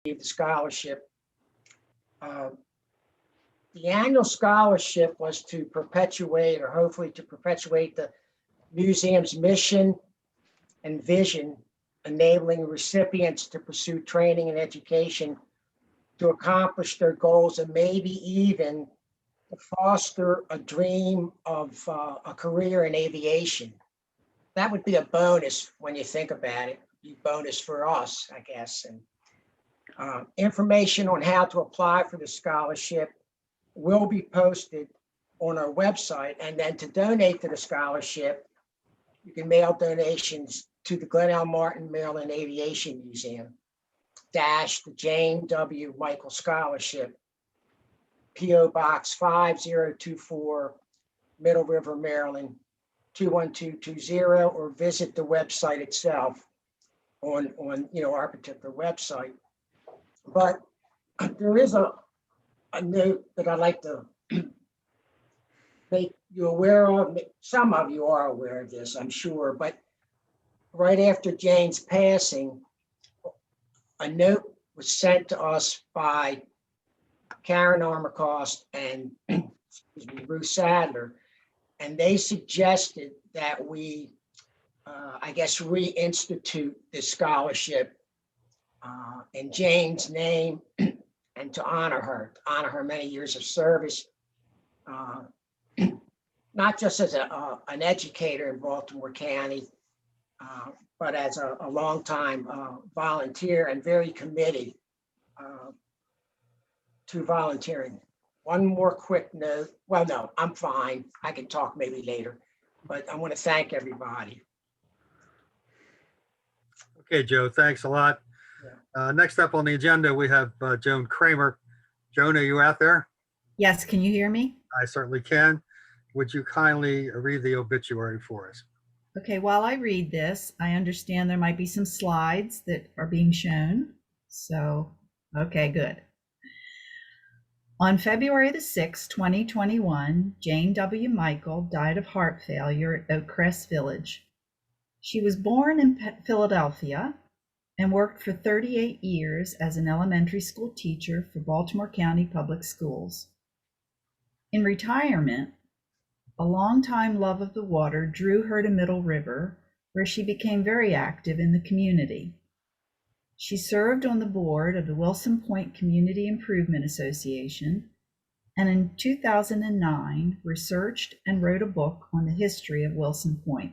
the scholarship. The annual scholarship was to perpetuate, or hopefully to perpetuate, the museum's mission and vision, enabling recipients to pursue training and education to accomplish their goals, and maybe even to foster a dream of a career in aviation. That would be a bonus when you think about it. Be bonus for us, I guess. And information on how to apply for the scholarship will be posted on our website. And then to donate to the scholarship, you can mail donations to the Glenn L. Martin Maryland Aviation Museum, the Jane W. Michael Scholarship, P.O. Box 5024, Middle River, Maryland, 21220, or visit the website itself on our particular website. But there is a note that I'd like to make you aware of. Some of you are aware of this, I'm sure, but right after Jane's passing, a note was sent to us by Karen Armacost and Ruth Sadler, and they suggested that we, I guess, reinstitute this scholarship in Jane's name and to honor her many years of service, not just as an educator in Baltimore County, but as a longtime volunteer and very committed to volunteering. One more quick note. Well, no, I'm fine. I can talk maybe later, but I want to thank everybody. Okay, Joe, thanks a lot. Next up on the agenda, we have Joan Kramer. Joan, are you out there? Yes, can you hear me? I certainly can. Would you kindly read the obituary for us? Okay, while I read this, I understand there might be some slides that are being shown. So, okay, good. On February the 6th, 2021, Jane W. Michael died of heart failure at Oak Crest Village. She was born in Philadelphia and worked for 38 years as an elementary school teacher for Baltimore County Public Schools. In retirement, a longtime love of the water drew her to Middle River, where she became very active in the community. She served on the board of the Wilson Point Community Improvement Association, and in 2009 researched and wrote a book on the history of Wilson Point.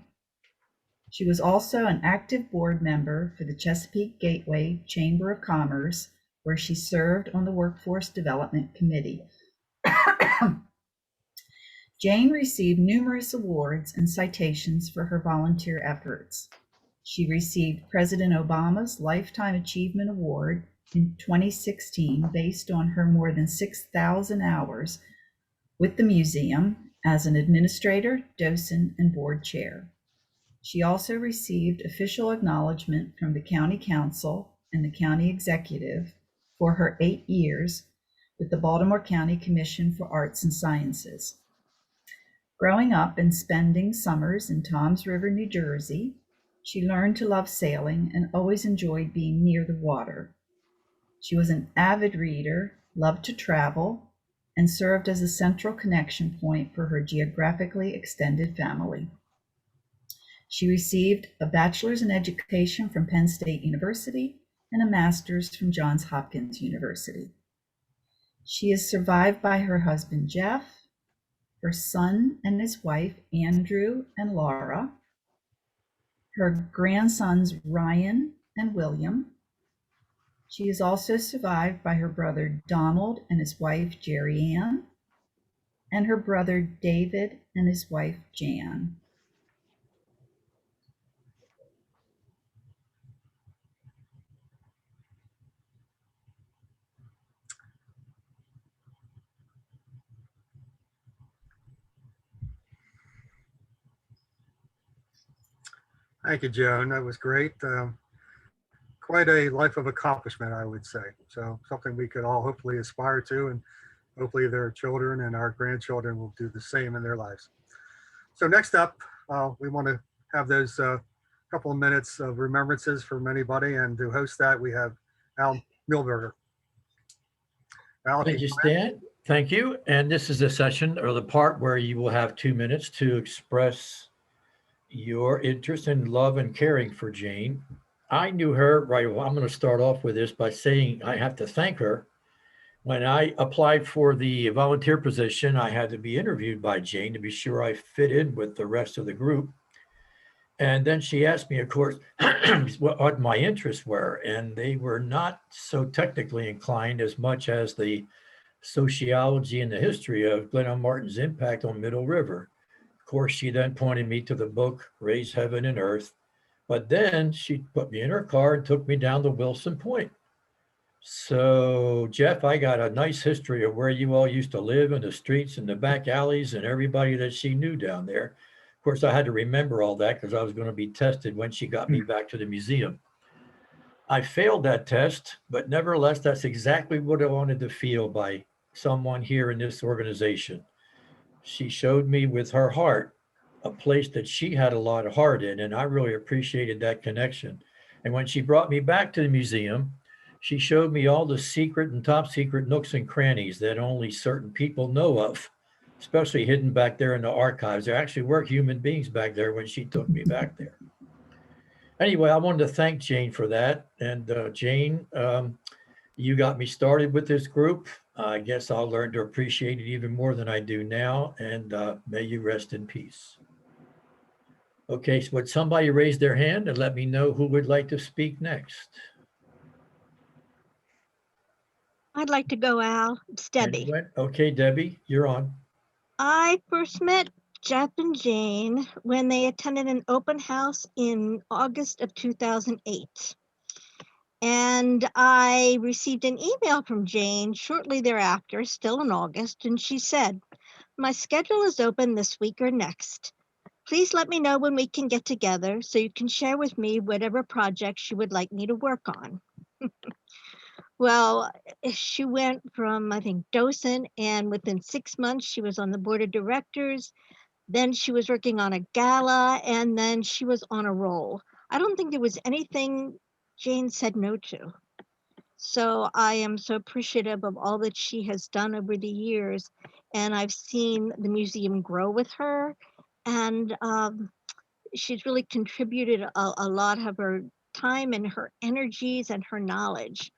She was also an active board member for the Chesapeake Gateway Chamber of Commerce, where she served on the Workforce Development Committee. Jane received numerous awards and citations for her volunteer efforts. She received President Obama's Lifetime Achievement Award in 2016 based on her more than 6,000 hours with the museum as an administrator, docent, and board chair. She also received official acknowledgement from the County Council and the County Executive for her 8 years with the Baltimore County Commission for Arts and Sciences. Growing up and spending summers in Toms River, New Jersey, she learned to love sailing and always enjoyed being near the water. She was an avid reader, loved to travel, and served as a central connection point for her geographically extended family. She received a bachelor's in education from Penn State University and a master's from Johns Hopkins University. She is survived by her husband, Jeff, her son and his wife, Andrew and Laura, her grandsons, Ryan and William. She is also survived by her brother, Donald, and his wife, Jerry Ann, and her brother, David, and his wife, Jan. Thank you, Joan. That was great. Quite a life of accomplishment, I would say. So something we could all hopefully aspire to, and hopefully their children and our grandchildren will do the same in their lives. So next up, we want to have those couple of minutes of remembrances from anybody, and to host that, we have Al Milberger. Al, if Thank you, Stan. Thank you. And this is the session or the part where you will have 2 minutes to express your interest and love and caring for Jane. I knew her right away. I'm going to start off with this by saying I have to thank her. When I applied for the volunteer position, I had to be interviewed by Jane to be sure I fit in with the rest of the group. And then she asked me, of course, what my interests were, and they were not so technically inclined as much as the sociology and the history of Glenn Martin's impact on Middle River. Of course, she then pointed me to the book, Raise Heaven and Earth. But then she put me in her car and took me down to Wilson Point. So, Jeff, I got a nice history of where you all used to live in the streets and the back alleys and everybody that she knew down there. Of course, I had to remember all that because I was going to be tested when she got me back to the museum. I failed that test, but nevertheless, that's exactly what I wanted to feel by someone here in this organization. She showed me with her heart a place that she had a lot of heart in, and I really appreciated that connection. And when she brought me back to the museum, she showed me all the secret and top secret nooks and crannies that only certain people know of, especially hidden back there in the archives. There actually were human beings back there when she took me back there. Anyway, I wanted to thank Jane for that. And Jane, you got me started with this group. I guess I'll learn to appreciate it even more than I do now. And may you rest in peace. Okay, so would somebody raise their hand and let me know who would like to speak next? I'd like to go, Al. It's Debbie. Anyone? Okay, Debbie, you're on. I first met Jeff and Jane when they attended an open house in August of 2008. And I received an email from Jane shortly thereafter, still in August, and she said, "My schedule is open this week or next. Please let me know when we can get together so you can share with me whatever projects you would like me to work on." Well, she went from, I think, docent, and within 6 months, she was on the board of directors. Then she was working on a gala, and then she was on a roll. I don't think there was anything Jane said no to. So I am so appreciative of all that she has done over the years. And I've seen the museum grow with her. And she's really contributed a lot of her time and her energies and her knowledge.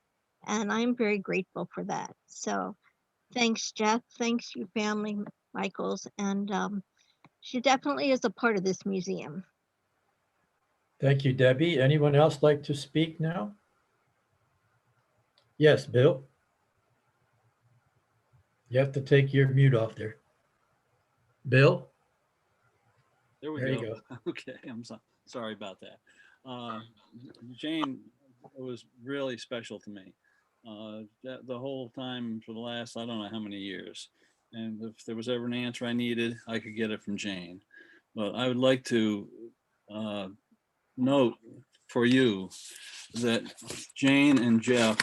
And I'm very grateful for that. So thanks, Jeff. Thanks, you family, Michaels. And she definitely is a part of this museum. Thank you, Debbie. Anyone else like to speak now? Yes, Bill. You have to take your mute off there. Bill? There we There go. you go. Okay, I'm sorry about that. Jane was really special to me. The whole time for the last, I don't know how many years. And if there was ever an answer I needed, I could get it from Jane. But I would like to note for you that Jane and Jeff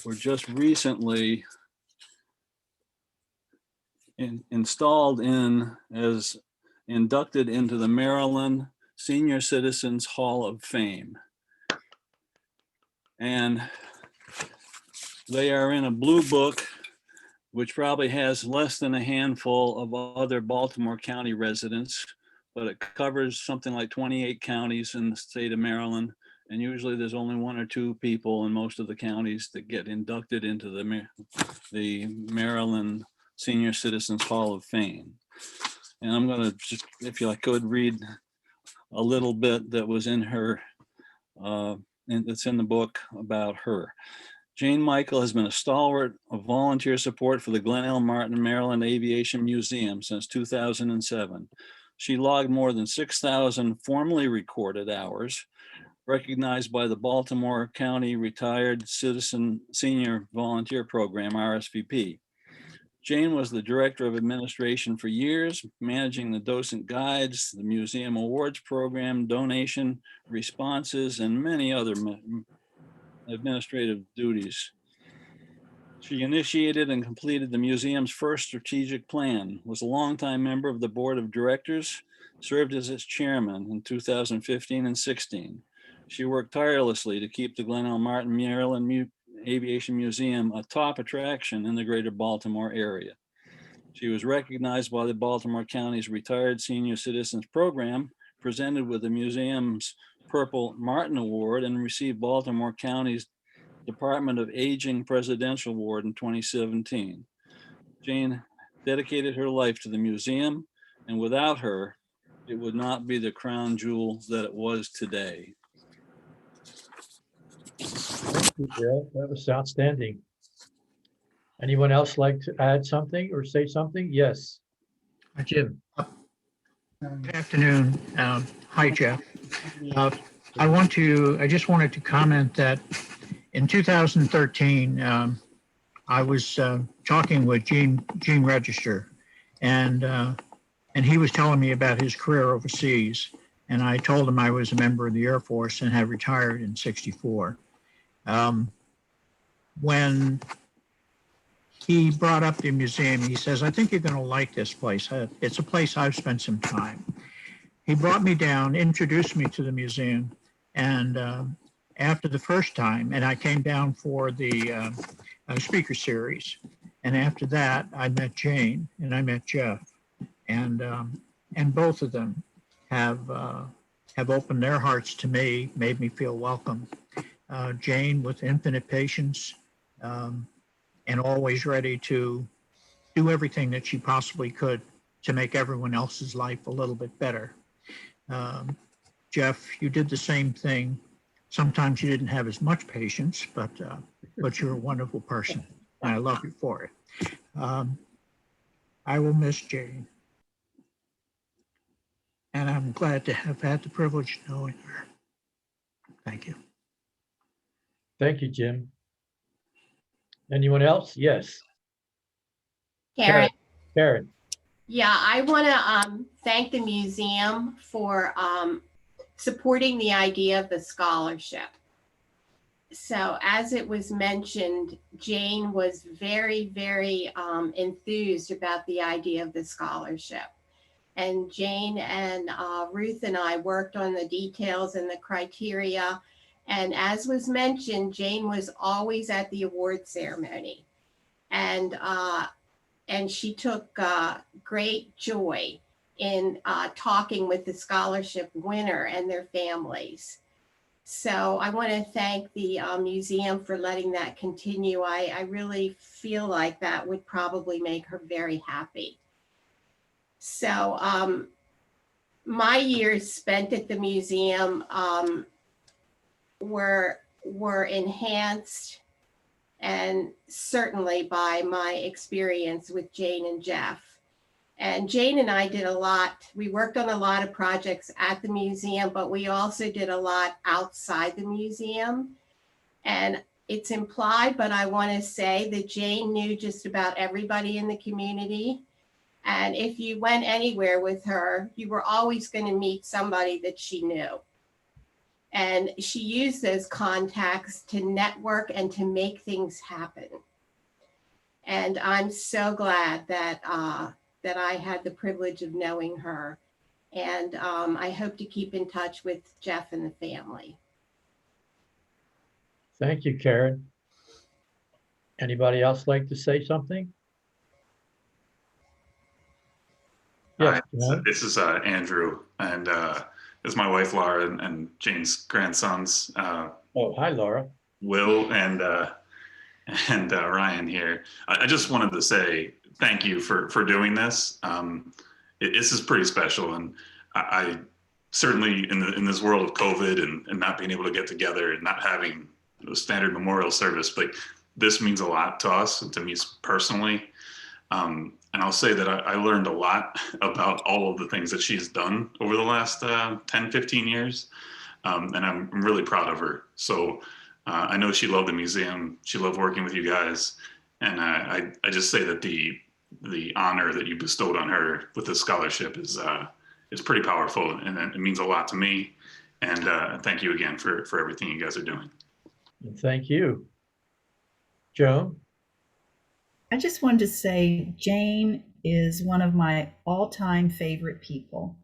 were just recently installed in as inducted into the Maryland Senior Citizens Hall of Fame. And they are in a blue book, which probably has less than a handful of other Baltimore County residents, but it covers something like 28 counties in the state of Maryland. And usually there's only 1 or 2 people in most of the counties that get inducted into the Maryland Senior Citizens Hall of Fame. And I'm gonna just, if I could, read a little bit that was in her, and it's in the book about her. Jane Michael has been a stalwart of volunteer support for the Glenn L. Martin Maryland Aviation Museum since 2007. She logged more than 6,000 formally recorded hours, recognized by the Baltimore County Retired Citizen Senior Volunteer Program, RSVP. Jane was the director of administration for years, managing the docent guides, the museum awards program, donation responses, and many other administrative duties. She initiated and completed the museum's first strategic plan, was a longtime member of the board of directors, served as its chairman in 2015 and 16. She worked tirelessly to keep the Glenn L. Martin Maryland Aviation Museum a top attraction in the greater Baltimore area. She was recognized by the Baltimore County's Retired Senior Citizens Program, presented with the museum's Purple Martin Award, and received Baltimore County's Department of Aging Presidential Award in 2017. Jane dedicated her life to the museum, and without her, it would not be the crown jewel that it was today. Thank you, Bill. That was outstanding. Anyone else like to add something or say something? Yes. Jim. Good afternoon. Hi, Jeff. I just wanted to comment that in 2013, I was talking with Gene Register, and he was telling me about his career overseas. And I told him I was a member of the Air Force and had retired in '64. When he brought up the museum, he says, "I think you're going to like this place. It's a place I've spent some time." He brought me down, introduced me to the museum, and after the first time, and I came down for the speaker series, and after that, I met Jane and I met Jeff, and both of them have opened their hearts to me, made me feel welcome. Jane with infinite patience, and always ready to do everything that she possibly could to make everyone else's life a little bit better. Jeff, you did the same thing. Sometimes you didn't have as much patience, but you're a wonderful person, and I love you for it. I will miss Jane, and I'm glad to have had the privilege of knowing her. Thank you. Thank you, Jim. Anyone else? Yes. Karen. Karen. Yeah, I want to thank the museum for supporting the idea of the scholarship. So as it was mentioned, Jane was very, very enthused about the idea of the scholarship. And Jane and Ruth and I worked on the details and the criteria. And as was mentioned, Jane was always at the award ceremony. And she took great joy in talking with the scholarship winner and their families. So I want to thank the museum for letting that continue. I really feel like that would probably make her very happy. So my years spent at the museum were enhanced, and certainly by my experience with Jane and Jeff. And Jane and I did a lot. We worked on a lot of projects at the museum, but we also did a lot outside the museum. And it's implied, but I want to say that Jane knew just about everybody in the community. And if you went anywhere with her, you were always going to meet somebody that she knew. And she used those contacts to network and to make things happen. And I'm so glad that that I had the privilege of knowing her. And I hope to keep in touch with Jeff and the family. Thank you, Karen. Anybody else like to say something? Yes. This is Andrew, and this is my wife Laura and Jane's grandsons. Oh, hi, Laura. Will and Ryan here. I just wanted to say thank you for doing this. This is pretty special, and I certainly in this world of COVID and not being able to get together and not having a standard memorial service, but this means a lot to us and to me personally. And I'll say that I learned a lot about all of the things that she's done over the last 10, 15 years. And I'm really proud of her. So I know she loved the museum. She loved working with you guys. And I just say that the honor that you bestowed on her with this scholarship is pretty powerful, and it means a lot to me. And thank you again for everything you guys are doing. Thank you. Joan? I just wanted to say Jane is one of my all-time favorite people,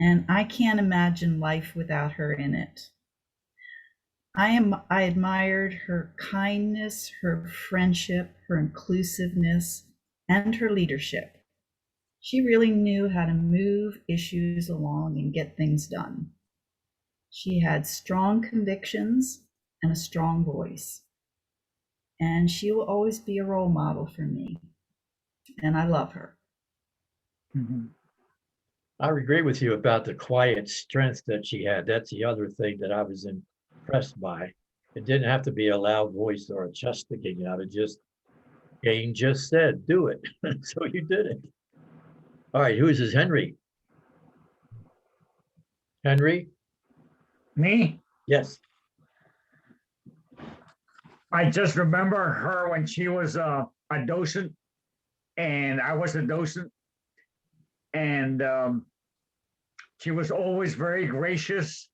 and I can't imagine life without her in it. I admired her kindness, her friendship, her inclusiveness, and her leadership. She really knew how to move issues along and get things done. She had strong convictions and a strong voice. And she will always be a role model for me. And I love her. I agree with you about the quiet strength that she had. That's the other thing that I was impressed by. It didn't have to be a loud voice or a chest sticking out. It just, Jane just said, do it. So you did it. All right, who is this? Henry? Henry? Me? Yes. I just remember her when she was a docent and I was a docent. And she was always very gracious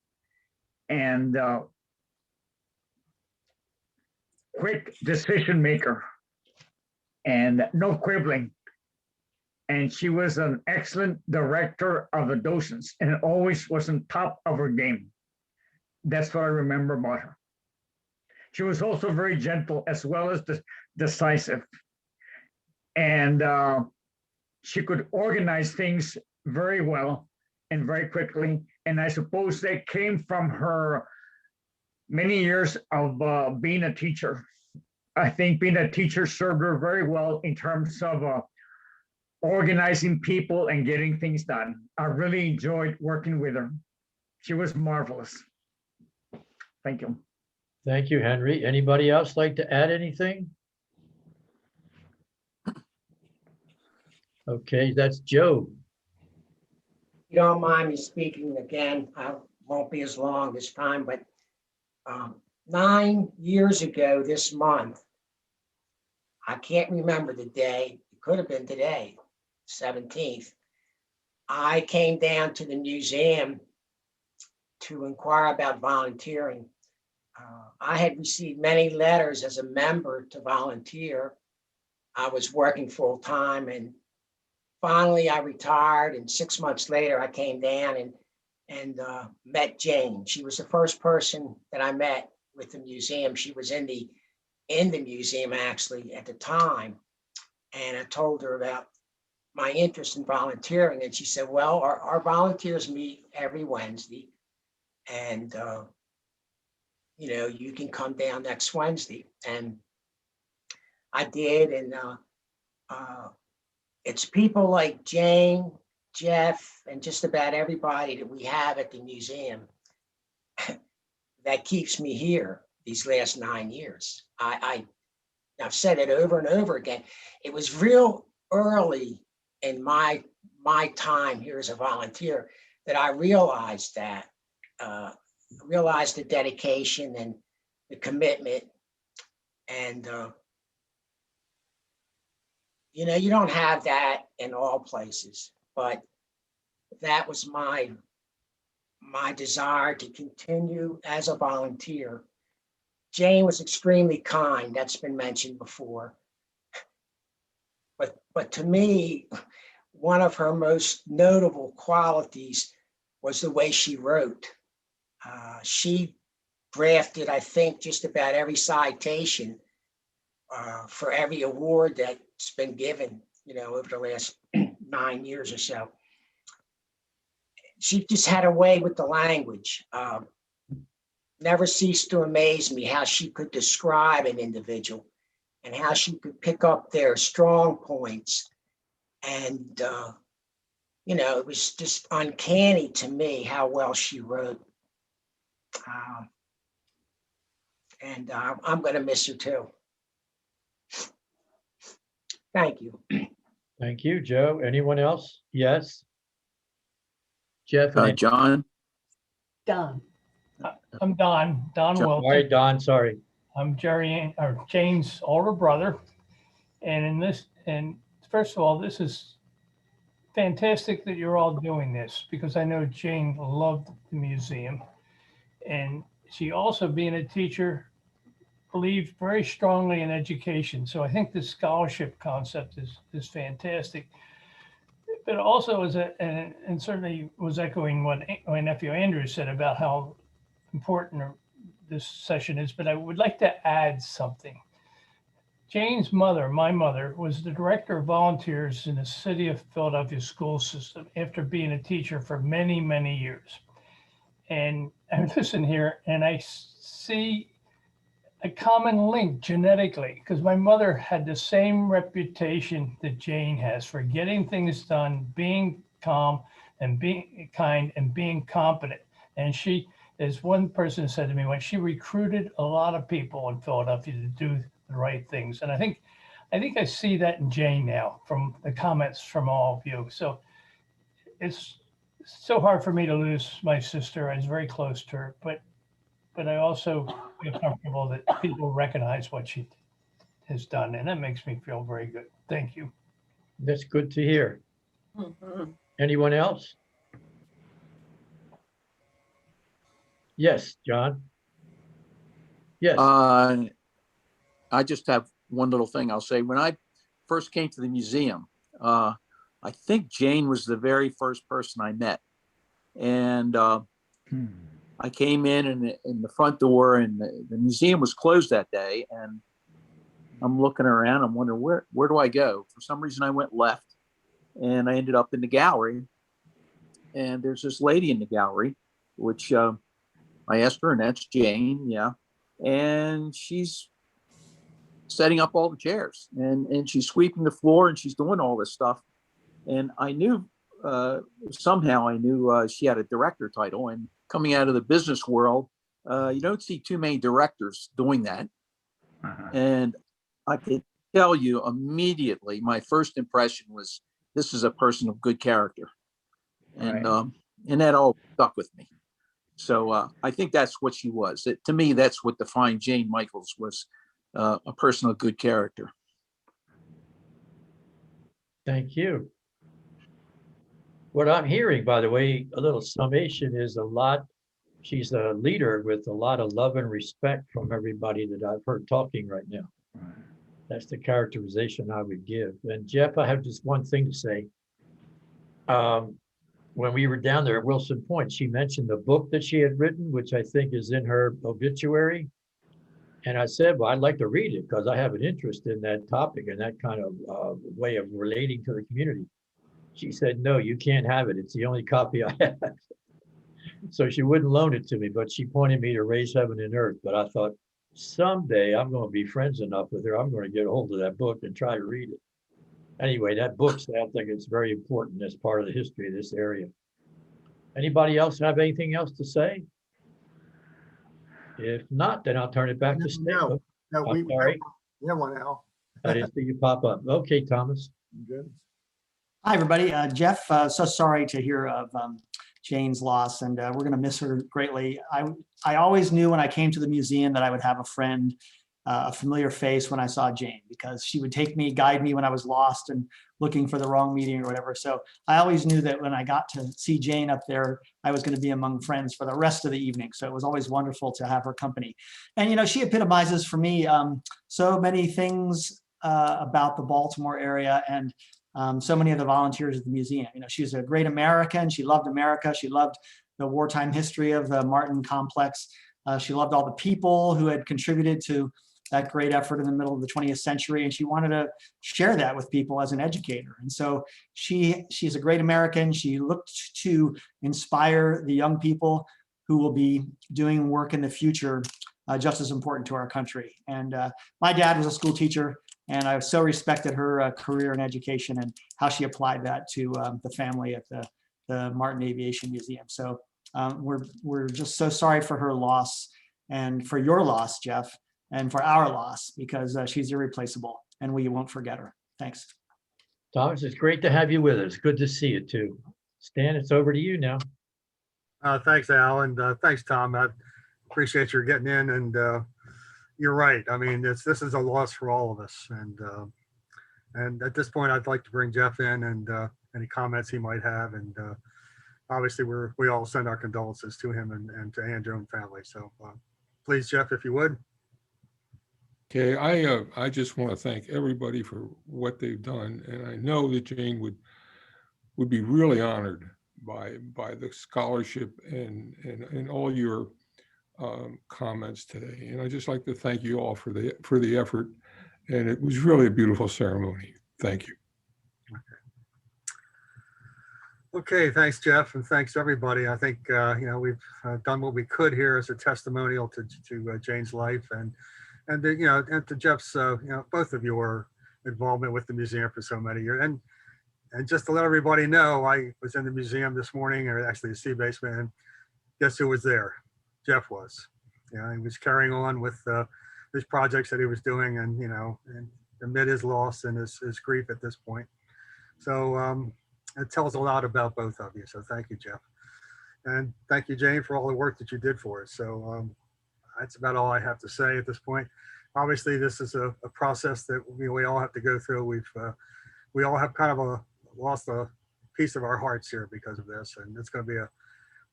and quick decision maker and no quibbling. And she was an excellent director of the docents and always was on top of her game. That's what I remember about her. She was also very gentle as well as decisive. And she could organize things very well and very quickly. And I suppose that came from her many years of being a teacher. I think being a teacher served her very well in terms of organizing people and getting things done. I really enjoyed working with her. She was marvelous. Thank you. Thank you, Henry. Anybody else like to add anything? Okay, that's Joe. You don't mind me speaking again, I won't be as long this time, but 9 years ago this month, I can't remember the day, it could have been today, 17th, I came down to the museum to inquire about volunteering. I had received many letters as a member to volunteer. I was working full time and finally I retired, and 6 months later I came down and met Jane. She was the first person that I met with the museum. She was in the museum actually at the time. And I told her about my interest in volunteering. And she said, well, our volunteers meet every Wednesday. And, you can come down next Wednesday. And I did. And it's people like Jane, Jeff, and just about everybody that we have at the museum that keeps me here these last 9 years. I've said it over and over again. It was real early in my time here as a volunteer that I realized that, realized the dedication and the commitment. And, you don't have that in all places, but that was my desire to continue as a volunteer. Jane was extremely kind, that's been mentioned before. But to me, one of her most notable qualities was the way she wrote. She drafted, I think, just about every citation for every award that's been given, over the last 9 years or so. She just had a way with the language. Never ceased to amaze me how she could describe an individual and how she could pick up their strong points. And, it was just uncanny to me how well she wrote. And I'm going to miss her too. Thank you. Thank you, Joe. Anyone else? Yes. Jeff? John? Don. I'm Don John. All Wilson. right, Don, sorry. I'm Jane's older brother. And first of all, this is fantastic that you're all doing this, because I know Jane loved the museum. And she also, being a teacher, believed very strongly in education. So I think this scholarship concept is fantastic. But also and certainly was echoing what my nephew Andrew said about how important this session is, but I would like to add something. Jane's mother, my mother, was the director of volunteers in the city of Philadelphia school system after being a teacher for many, many years. And I listen here and I see a common link genetically, because my mother had the same reputation that Jane has for getting things done, being calm and being kind and being competent. And she, as one person said to me, when she recruited a lot of people in Philadelphia to do the right things. And I think I see that in Jane now from the comments from all of you. So it's so hard for me to lose my sister. I was very close to her, but I also feel comfortable that people recognize what she has done, and that makes me feel very good. Thank you. That's good to hear. Mhm. Anyone else? Yes, John. Yes. I just have one little thing I'll say. When I first came to the museum, I think Jane was the very first person I met. And I came in the front door, and the museum was closed that day. And I'm looking around, I'm wondering, where do I go? For some reason, I went left, and I ended up in the gallery. And there's this lady in the gallery, which I asked her, and that's Jane, yeah. And she's setting up all the chairs, and she's sweeping the floor, and she's doing all this stuff. And I knew, somehow I knew she had a director title. And coming out of the business world, you don't see too many directors doing that. And I could tell you immediately, my first impression was, this is a person of good character. And that all stuck with me. So I think that's what she was. To me, that's what defined Jane Michaels, was a person of good character. Thank you. What I'm hearing, by the way, a little summation is she's a leader with a lot of love and respect from everybody that I've heard talking right now. That's the characterization I would give. And Jeff, I have just one thing to say. When we were down there at Wilson Point, she mentioned the book that she had written, which I think is in her obituary. And I said, well, I'd like to read it because I have an interest in that topic and that kind of way of relating to the community. She said, no, you can't have it. It's the only copy I have. So she wouldn't loan it to me, but she pointed me to Raise Heaven and Earth. But I thought, someday I'm going to be friends enough with her. I'm going to get a hold of that book and try to read it. Anyway, that book, I think it's very important as part of the history of this area. Anybody else have anything else to say? If not, then I'll turn it back to Steve. No, we have one, Al. I didn't see you pop up. Okay, Thomas. Good. Hi, everybody. Jeff, so sorry to hear of Jane's loss, and we're going to miss her greatly. I always knew when I came to the museum that I would have a friend, a familiar face when I saw Jane, because she would guide me when I was lost and looking for the wrong meeting or whatever. So I always knew that when I got to see Jane up there, I was going to be among friends for the rest of the evening. So it was always wonderful to have her company. And, she epitomizes for me so many things about the Baltimore area and so many of the volunteers at the museum. She's a great American. She loved America. She loved the wartime history of the Martin complex. She loved all the people who had contributed to that great effort in the middle of the 20th century. And she wanted to share that with people as an educator. And so she's a great American. She looked to inspire the young people who will be doing work in the future just as important to our country. And my dad was a school teacher, and I so respected her career in education and how she applied that to the family at the Maryland Aviation Museum. So we're just so sorry for her loss, and for your loss, Jeff, and for our loss, because she's irreplaceable and we won't forget her. Thanks. Thomas, it's great to have you with us. Good to see you too. Stan, it's over to you now. Thanks, Al, and thanks, Tom. I appreciate your getting in, and you're right. I mean, this is a loss for all of us, and at this point, I'd like to bring Jeff in and any comments he might have, and obviously we all send our condolences to him and to Ann Joan family. So please, Jeff, if you would. Okay, I just want to thank everybody for what they've done, and I know that Jane would be really honored by the scholarship and all your comments today. And I'd just like to thank you all for the effort. And it was really a beautiful ceremony. Thank you. Okay, thanks, Jeff, and thanks everybody. I think we've done what we could here as a testimonial to Jane's life, and to Jeff's both of your involvement with the museum for so many years. And just to let everybody know, I was in the museum this morning, or actually the sea basement, and guess who was there? Jeff was. He was carrying on with his projects that he was doing, and amid his loss and his grief at this point. So it tells a lot about both of you. So thank you, Jeff. And thank you, Jane, for all the work that you did for us. So that's about all I have to say at this point. Obviously, this is a process that we all have to go through. We all have kind of lost a piece of our hearts here because of this. And it's going to be a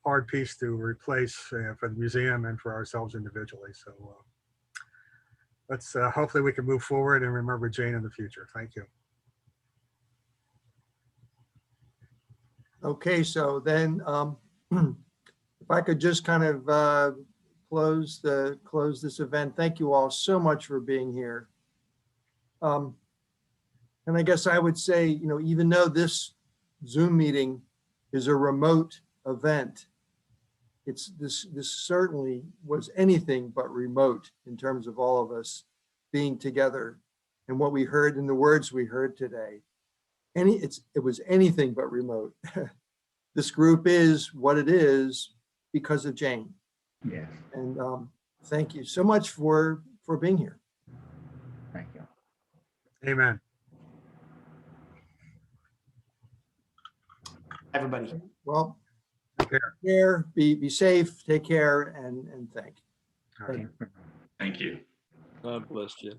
hard piece to replace for the museum and for ourselves individually. So let's hopefully we can move forward and remember Jane in the future. Thank you. Okay, so then if I could just kind of close this event. Thank you all so much for being here. And I guess I would say, even though this Zoom meeting is a remote event, this certainly was anything but remote in terms of all of us being together and what we heard and the words we heard today. It was anything but remote. This group is what it is because of Jane. Yes, And thank you so much for being here. thank you. Amen. Everybody. Well, Take care. take care, be safe, take care, and thank you. All right. Thank you. God bless you.